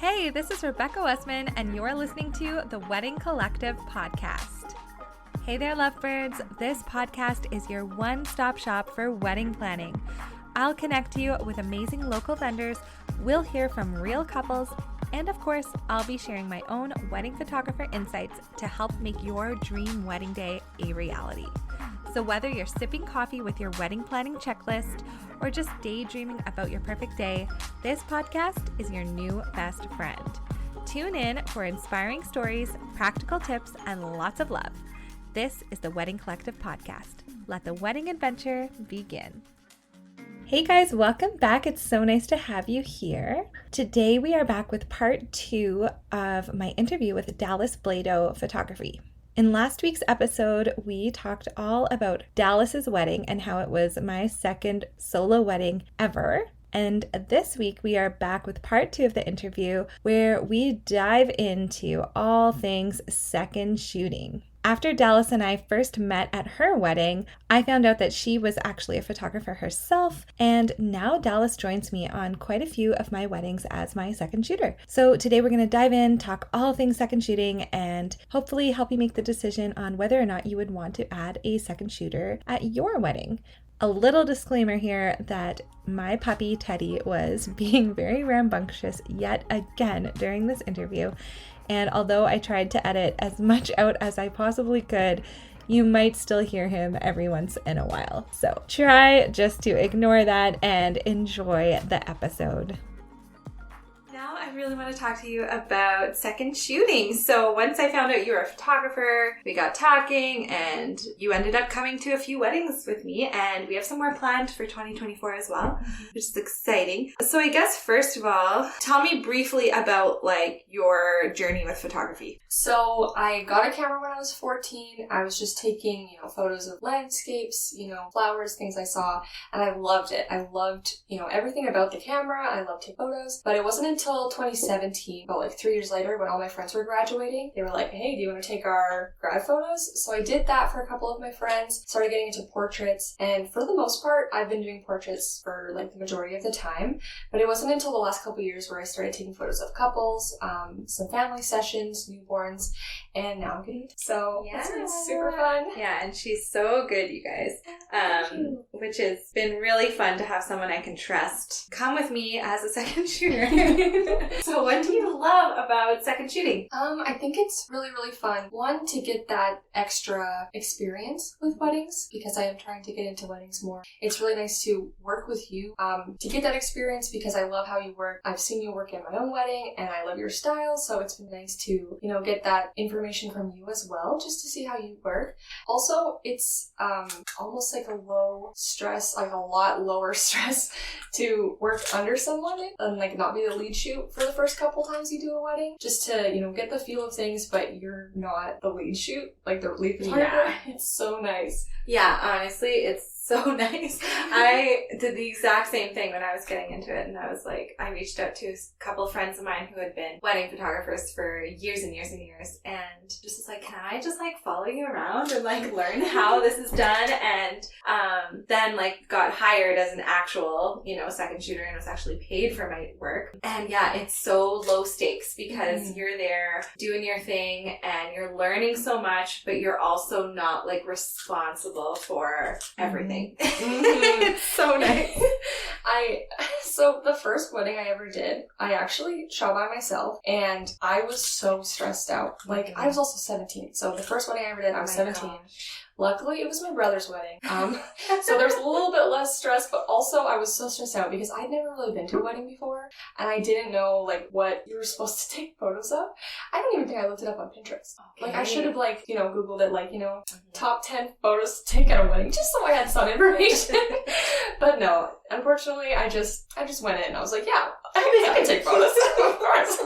Hey, this is Rebecca Westman, and you're listening to the Wedding Collective podcast. Hey there, lovebirds. This podcast is your one-stop shop for wedding planning. I'll connect you with amazing local vendors, we'll hear from real couples, and of course, I'll be sharing my own wedding photographer insights to help make your dream wedding day a reality. So whether you're sipping coffee with your wedding planning checklist or just daydreaming about your perfect day, this podcast is your new best friend. Tune in for inspiring stories, practical tips, and lots of love. This is the Wedding Collective podcast. Let the wedding adventure begin. Hey guys, welcome back. It's so nice to have you here. Today we are back with part 2 of my interview with Dallas Blaedow Photography. In last week's episode, we talked all about Dallas's wedding and how it was my second solo wedding ever. And this week we are back with part 2 of the interview where we dive into all things second shooting. After Dallas and I first met at her wedding, I found out that she was actually a photographer herself, and now Dallas joins me on quite a few of my weddings as my second shooter. So today we're going to dive in, talk all things second shooting, and hopefully help you make the decision on whether or not you would want to add a second shooter at your wedding. A little disclaimer here that my puppy Teddy was being very rambunctious yet again during this interview. And although I tried to edit as much out as I possibly could, you might still hear him every once in a while. So try just to ignore that and enjoy the episode. Now I really want to talk to you about second shooting. So once I found out you were a photographer, we got talking and you ended up coming to a few weddings with me, and we have some more planned for 2024 as well, which is exciting. So I guess first of all, tell me briefly about like your journey with photography. So I got a camera when I was 14. I was just taking, photos of landscapes, flowers, things I saw, and I loved it. I loved, everything about the camera. I loved taking photos, but it wasn't until 2017, about like 3 years later, when all my friends were graduating, they were like, hey, do you want to take our grad photos? So I did that for a couple of my friends, started getting into portraits, and for the most part, I've been doing portraits for like the majority of the time, but it wasn't until the last couple of years where I started taking photos of couples, some family sessions, newborns, and now I'm getting so it's been super fun. Yeah, and she's so good, you guys, which has been really fun to have someone I can trust come with me as a second shooter. So what do you love about second shooting? I think it's really, really fun. One, to get that extra experience with weddings, because I am trying to get into weddings more. It's really nice to work with you, to get that experience, because I love how you work. I've seen you work at my own wedding, and I love your style, so it's been nice to, get that information from you as well, just to see how you work. Also, it's almost like a low stress, like a lot lower stress to work under someone and like not be the lead shoot for the first couple times you do a wedding, just to get the feel of things, but you're not the lead shoot, like the lead photographer. Yeah. It's so nice. Yeah, honestly, it's so nice. I did the exact same thing when I was getting into it, and I was like, I reached out to a couple of friends of mine who had been wedding photographers for years and years and years, and just was like, can I just like follow you around and like learn how this is done? And then like got hired as an actual second shooter and was actually paid for my work. And yeah, it's so low stakes because you're there doing your thing and you're learning so much, but you're also not like responsible for everything. It's so nice. So the first wedding I ever did, I actually shot by myself, and I was so stressed out. Like, I was also 17, so the first wedding I ever did, I was 17. Gosh. Luckily, it was my brother's wedding, so there was a little bit less stress, but also I was so stressed out because I'd never really been to a wedding before, and I didn't know, like, what you were supposed to take photos of. I don't even think I looked it up on Pinterest. Okay. Like, I should have, like, Googled it, like, top 10 photos to take at a wedding, just so I had some information. But no, unfortunately, I just went in, and I was like, yeah, I can take photos, of course.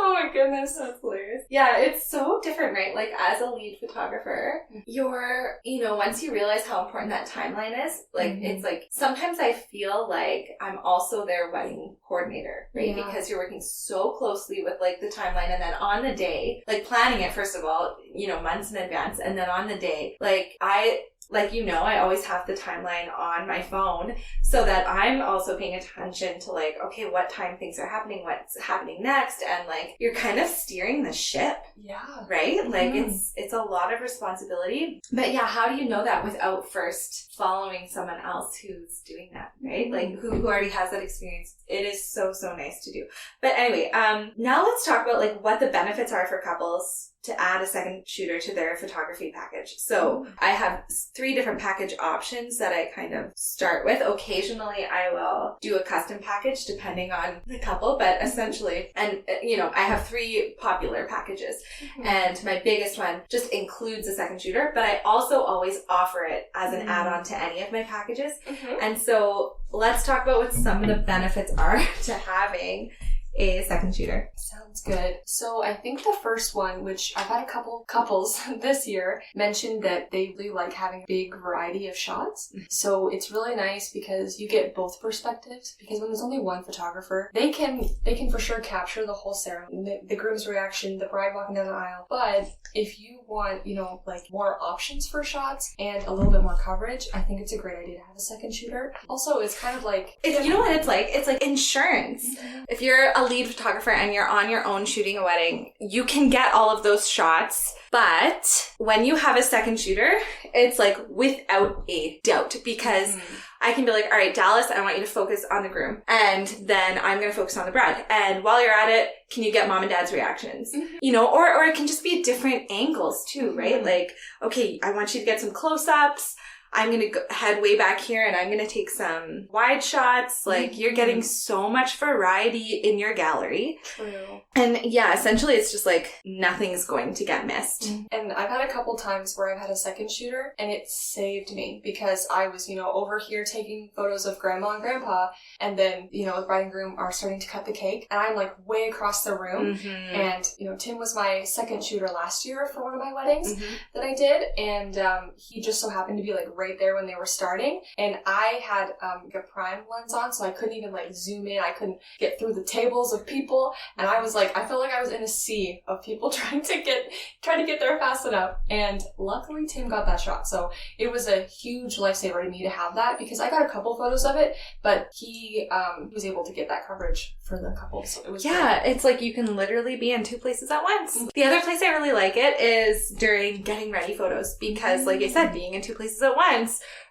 Oh my goodness, that's hilarious. Yeah, it's so different, right? Like, as a lead photographer, you're, once you realize how important that timeline is, like, it's like, sometimes I feel like I'm also their wedding coordinator, right? Yeah. Because you're working so closely with, like, the timeline, and then on the day, like, planning it, first of all, months in advance, and then on the day, like, I like, you know, I always have the timeline on my phone so that I'm also paying attention to like, okay, what time things are happening, what's happening next. And like, you're kind of steering the ship. Yeah. Right? Like it's a lot of responsibility. But yeah, how do you know that without first following someone else who's doing that, right? Like who already has that experience? It is so nice to do. But anyway, now let's talk about like what the benefits are for couples to add a second shooter to their photography package. So I have 3 different package options that I kind of start with. Occasionally I will do a custom package depending on the couple, but essentially, and you know, I have 3 popular packages and my biggest one just includes a second shooter, but I also always offer it as an add-on to any of my packages. And so let's talk about what some of the benefits are to having a second shooter. Sounds good. So I think the first one, which I've had a couple couples this year, mentioned that they really like having a big variety of shots. So it's really nice because you get both perspectives, because when there's only one photographer, they can for sure capture the whole ceremony, the groom's reaction, the bride walking down the aisle. But if you want, you know, like more options for shots and a little bit more coverage, I think it's a great idea to have a second shooter. Also, it's kind of like... you know what it's like? It's like insurance. If you're a lead photographer and you're on your own shooting a wedding, you can get all of those shots. But when you have a second shooter, it's like without a doubt, because I can be like, all right, Dallas, I want you to focus on the groom. And then I'm going to focus on the bride. And while you're at it, can you get mom and dad's reactions? You know, or it can just be different angles too, right? Like, okay, I want you to get some close-ups. I'm going to head way back here and I'm going to take some wide shots. Like, you're getting so much variety in your gallery. True. And yeah, essentially it's just like nothing's going to get missed. And I've had a couple times where I've had a second shooter and it saved me, because I was, you know, over here taking photos of grandma and grandpa, and then, you know, the bride and groom are starting to cut the cake and I'm like way across the room. And, you know, Tim was my second shooter last year for one of my weddings that I did. And he just so happened to be like right there when they were starting, and I had a prime lens on, so I couldn't even like zoom in. I couldn't get through the tables of people, and I was like, I felt like I was in a sea of people trying to get there fast enough. And luckily Tim got that shot, so it was a huge lifesaver to me to have that, because I got a couple photos of it, but he was able to get that coverage for the couple, so it was great. It's like you can literally be in 2 places at once. The other place I really like it is during getting ready photos, because like I said, being in 2 places at once,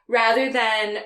rather than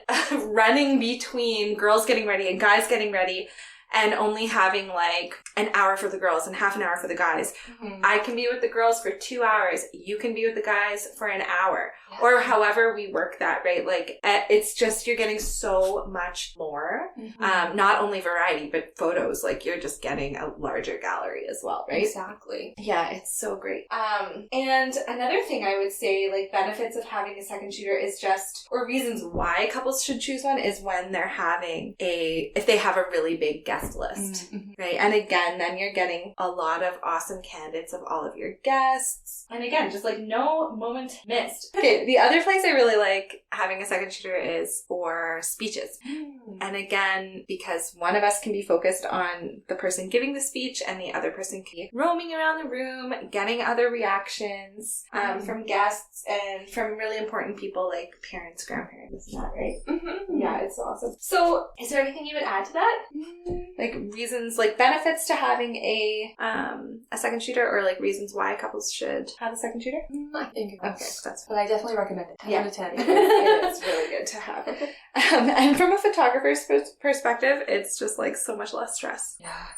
running between girls getting ready and guys getting ready and only having like an hour for the girls and half an hour for the guys. I can be with the girls for 2 hours. You can be with the guys for an hour, or however we work that, right? Like, it's just, you're getting so much more, not only variety, but photos. Like, you're just getting a larger gallery as well, right? Exactly. Yeah, it's so great. And another thing I would say, like, benefits of having a second shooter is just, or reasons why couples should choose one, is when they're having if they have a really big guest list, right? And again, then you're getting a lot of awesome candidates of all of your guests. And again, just like no moment missed. Okay, the other place I really like having a second shooter is for speeches. And again, because one of us can be focused on the person giving the speech and the other person can be roaming around the room, getting other reactions from guests and from really important people like parents, grandparents, and that, right? Yeah, it's awesome. So is there anything you would add to that? Like reasons, like benefits to having a second shooter, or like reasons why couples should have a second shooter? I think it was. Okay, that's but I definitely recommend it. 10 out of 10. It is really good to have. And from a photographer's perspective, it's just like so much less stress.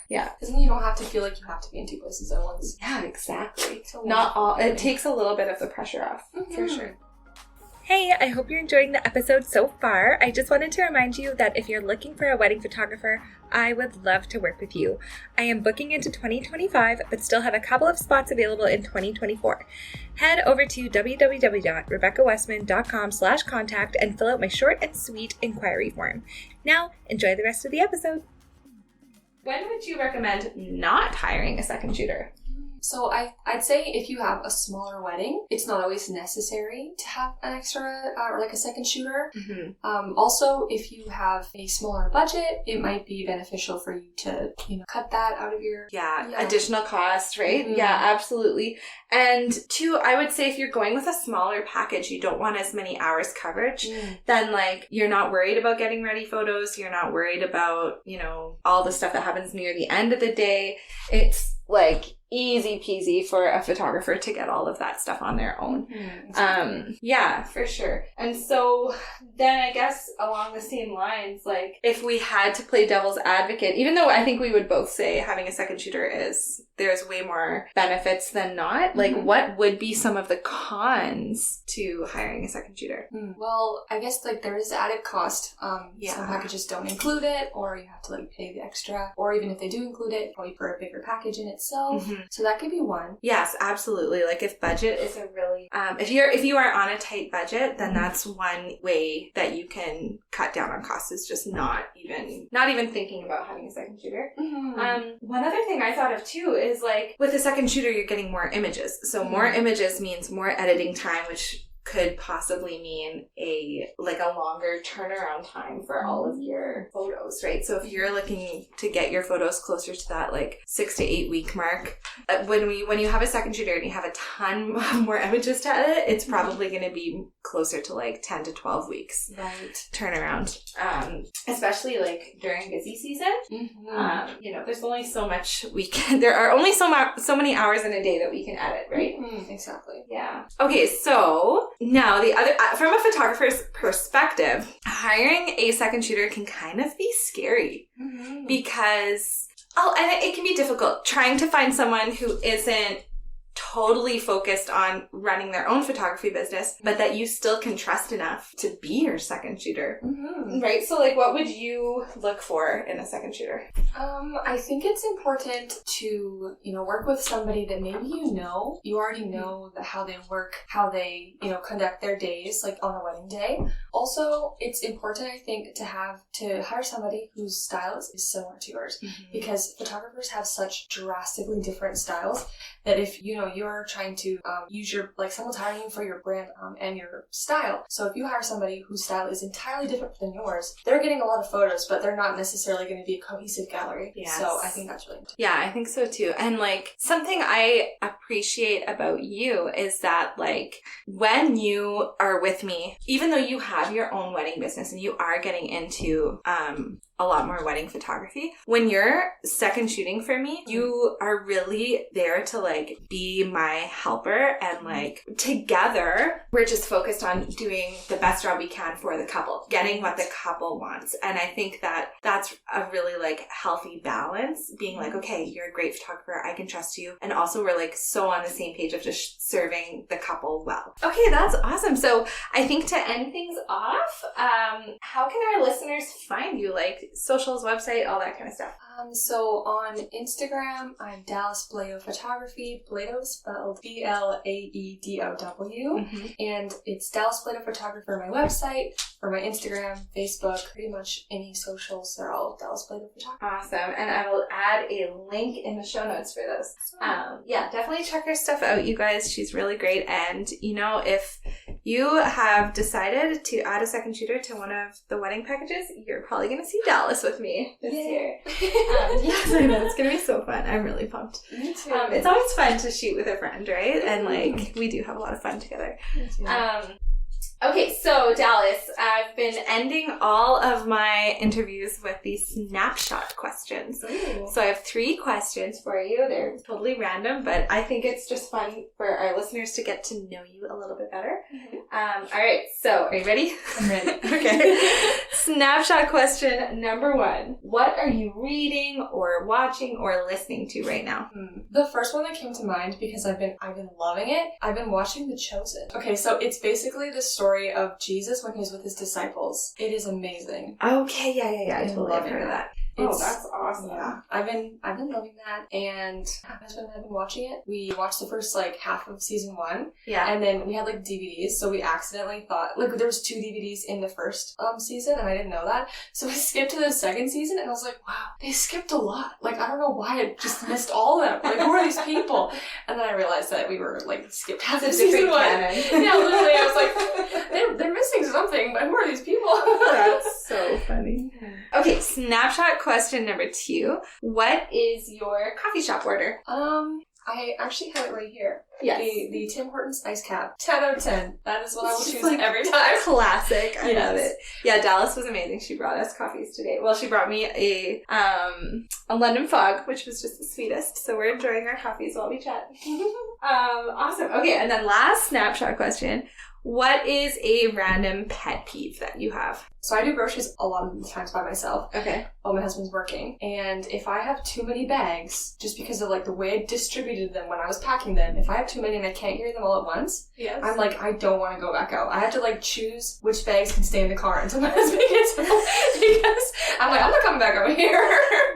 Yeah. Because then you don't have to feel like you have to be in 2 places at once. Yeah, exactly. Not all. It takes a little bit of the pressure off, for sure. Hey, I hope you're enjoying the episode so far. I just wanted to remind you that if you're looking for a wedding photographer, I would love to work with you. I am booking into 2025, but still have a couple of spots available in 2024. Head over to www.rebeccawestman.com/contact and fill out my short and sweet inquiry form. Now, enjoy the rest of the episode. When would you recommend not hiring a second shooter? So I'd say if you have a smaller wedding, it's not always necessary to have an extra or like a second shooter. Also, if you have a smaller budget, it might be beneficial for you to, cut that out of your additional cost, right? Yeah, absolutely. And two, I would say if you're going with a smaller package, you don't want as many hours coverage, then like you're not worried about getting ready photos. You're not worried about, all the stuff that happens near the end of the day. It's like easy peasy for a photographer to get all of that stuff on their own. Exactly. Yeah, for sure. And so then I guess along the same lines, like if we had to play devil's advocate, even though I think we would both say having a second shooter there's way more benefits than not, like what would be some of the cons to hiring a second shooter? Well, I guess like there is added cost. Some packages don't include it, or you have to like pay the extra, or even if they do include it, probably for a bigger package in itself. So that could be one. Yes, absolutely. Like if budget is a really if you are on a tight budget, then that's one way that you can cut down on costs, is just not even thinking about having a second shooter. One other thing I thought of too is like with a second shooter you're getting more images. So more images means more editing time, which could possibly mean a longer turnaround time for all of your photos, right? So if you're looking to get your photos closer to that like 6 to 8 week mark, when you have a second shooter and you have a ton more images to edit, it's probably going to be closer to like 10 to 12 weeks turnaround, especially like during busy season. There's only so much there are only so many hours in a day that we can edit, right? Exactly. Yeah. Okay, so now the other, from a photographer's perspective, hiring a second shooter can kind of be scary because, and it can be difficult trying to find someone who isn't totally focused on running their own photography business, but that you still can trust enough to be your second shooter. Right? So like what would you look for in a second shooter? I think it's important to, work with somebody that maybe you already know how they work, how they, conduct their days, like on a wedding day. Also, it's important, I think, to hire somebody whose style is similar to yours, because photographers have such drastically different styles that if, you're trying to use your, like someone's hiring you for your brand and your style. So if you hire somebody whose style is entirely different than yours, they're getting a lot of photos, but they're not necessarily going to be a cohesive gallery. Yes. So I think that's really important. Yeah, I think so too. And like something I appreciate about you is that like when you are with me, even though you have your own wedding business and you are getting into a lot more wedding photography, when you're second shooting for me, you are really there to like be my helper, and like together we're just focused on doing the best job we can for the couple, getting what the couple wants. And I think that that's a really like healthy balance, being like, okay, you're a great photographer, I can trust you, and also we're like so on the same page of just serving the couple well. Okay, that's awesome. So I think to end things off, how can our listeners find you? Like socials, website, all that kind of stuff. So on Instagram, I'm Dallas Blaedow Photography. Blaedow spelled Blaedow, and it's Dallas Blaedow Photography for my website, for my Instagram, Facebook, pretty much any socials. They're all Dallas Blaedow Photography. Awesome, and I will add a link in the show notes for those. Yeah, definitely check her stuff out, you guys. She's really great, and if you have decided to add a second shooter to one of the wedding packages, you're probably going to see Dallas with me this year. Yes, I know. It's going to be so fun. I'm really pumped. Me too. It's always fun to shoot with a friend, right? And like, we do have a lot of fun together. Me too. Okay, so Dallas, I've been ending all of my interviews with these snapshot questions. Ooh. So I have 3 questions for you. They're totally random, but I think it's just fun for our listeners to get to know you a little bit better. All right, so are you ready? I'm ready. Okay. Snapshot question number 1. What are you reading or watching or listening to right now? The first one that came to mind, because I've been loving it, I've been watching The Chosen. Okay, so it's basically the story of Jesus when he was with his disciples. It is amazing. Okay, yeah. I totally have heard of that. That's awesome. Yeah, I've been loving that, and my husband and I have been watching it. We watched the first like half of season 1, and then we had like DVDs, so we accidentally thought like there was 2 DVDs in the first season, and I didn't know that, so we skipped to the second season, and I was like, wow, they skipped a lot. Like I don't know why I just missed all of them. Like who are these people? And then I realized that we were like skipped half of season 1. Yeah, literally, I was like, they're missing something, but who are these people? That's so funny. Okay, snapshot question number 2. What is your coffee shop order? I actually have it right here. Yes. The Tim Hortons Ice Cap. 10 out of 10. That is what I will choose like every time. Classic. I love it. Yeah, Dallas was amazing. She brought us coffees today. Well, she brought me a London Fog, which was just the sweetest. So we're enjoying our coffees while we chat. Awesome. Okay, and then last snapshot question. What is a random pet peeve that you have? So I do groceries a lot of the times by myself. Okay. While my husband's working. And if I have too many bags, just because of like the way I distributed them when I was packing them, if I have too many and I can't carry them all at once, I'm like, I don't want to go back out. I have to like choose which bags can stay in the car until my husband gets home, because I'm like, I'm not coming back over here.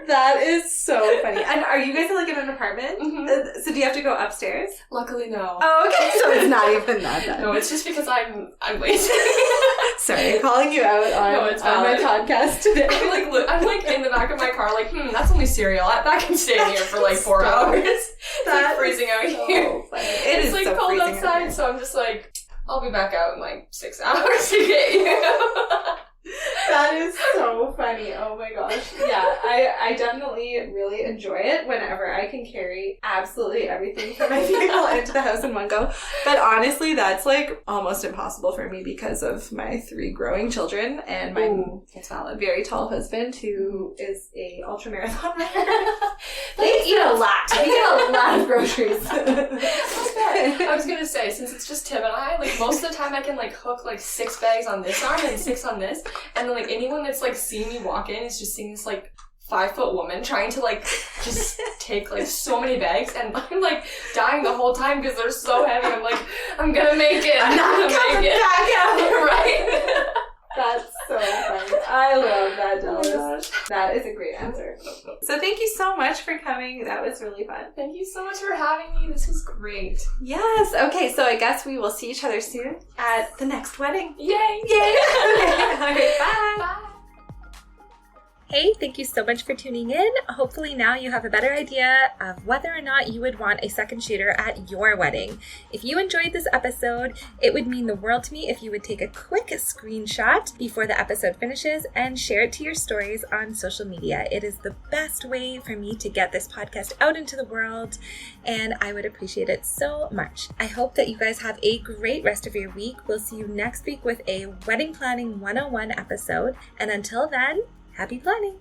That is so funny. And are you guys like in an apartment? Mm-hmm. So do you have to go upstairs? Luckily, no. Oh, okay. So it's not even that bad. No, it's just because I'm lazy. Sorry, calling you out on my podcast today. I'm like in the back of my car, like, that's only cereal. That can stay in here for like 4 hours. It's like freezing out here. Funny. It's like so cold outside, so I'm just like, I'll be back out in like 6 hours to get you. That is so funny. Oh my gosh. Yeah, I definitely really enjoy it whenever I can carry absolutely everything from my vehicle into the house in one go. But honestly, that's like almost impossible for me because of my 3 growing children and my very tall husband who is a ultramarathon runner. They eat a lot. They get a lot of groceries. I was gonna say, since it's just Tim and I, like most of the time I can like hook like 6 bags on this arm and 6 on this, and then like anyone that's like seeing me walk in is just seeing this like 5-foot woman trying to like just take like so many bags, and I'm like dying the whole time because they're so heavy. I'm like, I'm gonna make it. I'm not gonna make it back out. Right? That's so funny. I love that, Dallas. That is a great answer. So thank you so much for coming. That was really fun. Thank you so much for having me. This was great. Yes. Okay, so I guess we will see each other soon at the next wedding. Yay! Yay! All right, bye. Bye. Hey, thank you so much for tuning in. Hopefully now you have a better idea of whether or not you would want a second shooter at your wedding. If you enjoyed this episode, it would mean the world to me if you would take a quick screenshot before the episode finishes and share it to your stories on social media. It is the best way for me to get this podcast out into the world, and I would appreciate it so much. I hope that you guys have a great rest of your week. We'll see you next week with a Wedding Planning 101 episode, and until then, happy planning!